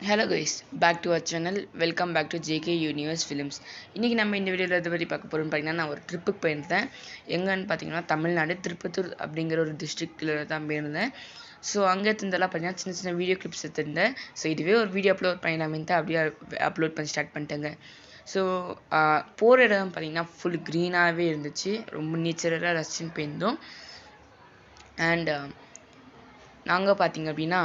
Hello guys, back to our channel. Welcome back to JK Universe Films. இன்றைக்கி நம்ம இந்த வீடியோவில் எதை பற்றி பார்க்க போகிறோம்னு பார்த்தீங்கன்னா, நான் ஒரு ட்ரிப்புக்கு போயிருந்தேன். எங்கன்னு பார்த்தீங்கன்னா, தமிழ்நாடு திருப்பத்தூர் அப்படிங்கிற ஒரு டிஸ்ட்ரிக்டில் தான் போயிருந்தேன். ஸோ அங்கே இருந்தெல்லாம் பார்த்தீங்கன்னா சின்ன சின்ன வீடியோ கிளிப்ஸ் எடுத்திருந்தேன். ஸோ இதுவே ஒரு வீடியோ அப்லோட் பண்ணிடலாமேன்ட்டு அப்படியே அப்லோட் பண்ணி ஸ்டார்ட் பண்ணிட்டேங்க. ஸோ போகிற இடம் பார்த்தீங்கன்னா ஃபுல் க்ரீனாகவே இருந்துச்சு. ரொம்ப நேச்சுரலாக ரசிச்சுன்னு போயிருந்தோம். அண்ட் நாங்கள் பார்த்தீங்க அப்படின்னா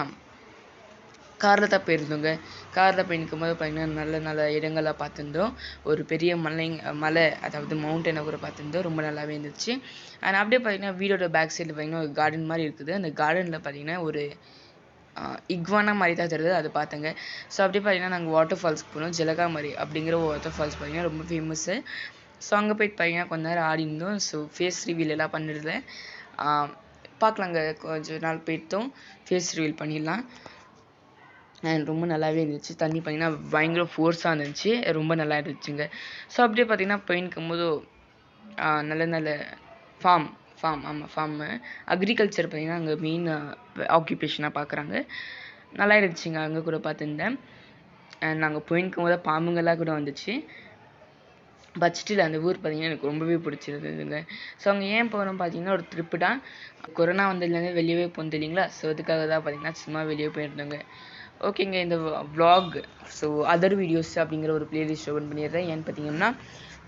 காரில் தான் போயிருந்தோங்க. காரில் போயிருக்கும்போது பார்த்தீங்கன்னா நல்ல நல்ல இடங்களாக பார்த்துருந்தோம். ஒரு பெரிய மலை அதாவது மவுண்டனை கூட பார்த்துருந்தோம். ரொம்ப நல்லாவே இருந்துச்சு. அண்ட் அப்படியே பார்த்தீங்கன்னா வீடோட பேக் சைடில் பார்த்தீங்கன்னா ஒரு கார்டன் மாதிரி இருக்குது. அந்த கார்டனில் பார்த்தீங்கன்னா ஒரு இக்வானா மாதிரி தான் தெரியுது, அது பார்த்தேங்க. ஸோ அப்படியே பார்த்தீங்கன்னா நாங்கள் வாட்டர் ஃபால்ஸ்க்கு போனோம். ஜலகாமரி அப்படிங்கிற வாட்டர் ஃபால்ஸ் பார்த்தீங்கன்னா ரொம்ப ஃபேமஸ்ஸு. ஸோ அங்கே போயிட்டு பார்த்தீங்கன்னா கொஞ்ச நேரம் ஆடி இருந்தோம். ஸோ ஃபேஸ் ரிவீல் எல்லாம் பண்ணிடுது. பார்க்கலாங்க, கொஞ்சம் நாள் போயிட்டோம் ஃபேஸ் ரிவீல் பண்ணிடலாம். அண்ட் ரொம்ப நல்லாவே இருந்துச்சு. தண்ணி பார்த்தீங்கன்னா பயங்கர ஃபோர்ஸாக இருந்துச்சு. ரொம்ப நல்லா இருந்துச்சுங்க. ஸோ அப்படியே பார்த்தீங்கன்னா போயிருக்கும்போது நல்ல நல்ல ஃபார்மு அக்ரிகல்ச்சர் பார்த்தீங்கன்னா அங்கே மெயின் ஆக்குபேஷனாக பார்க்குறாங்க. நல்லா இருந்துச்சுங்க. அங்கே கூட பார்த்துருந்தேன். அண்ட் நாங்கள் போயிருக்கும் போது பாம்புங்கள்லாம் கூட வந்துச்சு. பட் ஸ்டில் அந்த ஊர் பார்த்தீங்கன்னா எனக்கு ரொம்பவே பிடிச்சிருந்ததுங்க. ஸோ அங்கே ஏன் போகிறோம் பார்த்தீங்கன்னா ஒரு ட்ரிப்பு தான். கொரோனா வந்ததுலேருந்து வெளியவே போனது இல்லைங்களா. ஸோ அதுக்காக தான் பார்த்தீங்கன்னா சும்மா வெளியே போயிருந்தோங்க. ஓகேங்க, இந்த vlog ஸோ அதர் வீடியோஸ் அப்படிங்கிற ஒரு பிளேலிஸ்ட் ஓப்பன் பண்ணிடுறேன். ஏன்னு பார்த்தீங்கன்னா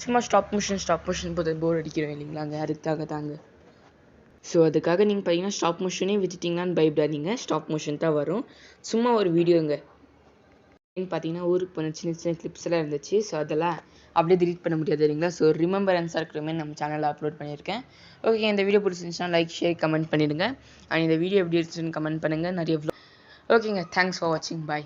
சும்மா ஸ்டாப் மோஷன் போது போர் அடிக்கிறோம் இல்லைங்களாங்க, அதுக்காக தாங்க. ஸோ அதுக்காக நீங்கள் பார்த்தீங்கன்னா ஸ்டாப் மோஷனே விட்டுட்டிங்களான்னு பயப்படாதீங்க. ஸ்டாப் மோஷன் தான் வரும். சும்மா ஒரு வீடியோங்க. பார்த்தீங்கன்னா ஊருக்கு போன சின்ன சின்ன கிளிப்ஸ் எல்லாம் இருந்துச்சு. ஸோ அதெல்லாம் அப்படியே டிலீட் பண்ண முடியாது இல்லைங்களா. ஸோ ரிமெம்பரன்ஸாக இருக்கிற மாதிரி நம்ம சேனலில் அப்லோட் பண்ணியிருக்கேன். ஓகே, இந்த வீடியோ பிடிச்சிருந்துச்சுன்னா லைக், ஷேர், கமெண்ட் பண்ணிவிடுங்க. அண்ட் இந்த வீடியோ எப்படி இருந்துச்சுன்னு கமெண்ட் பண்ணுங்கள். நிறைய ஓகேங்க, தேங்க்ஸ் ஃபார் வாட்சிங். பாய்.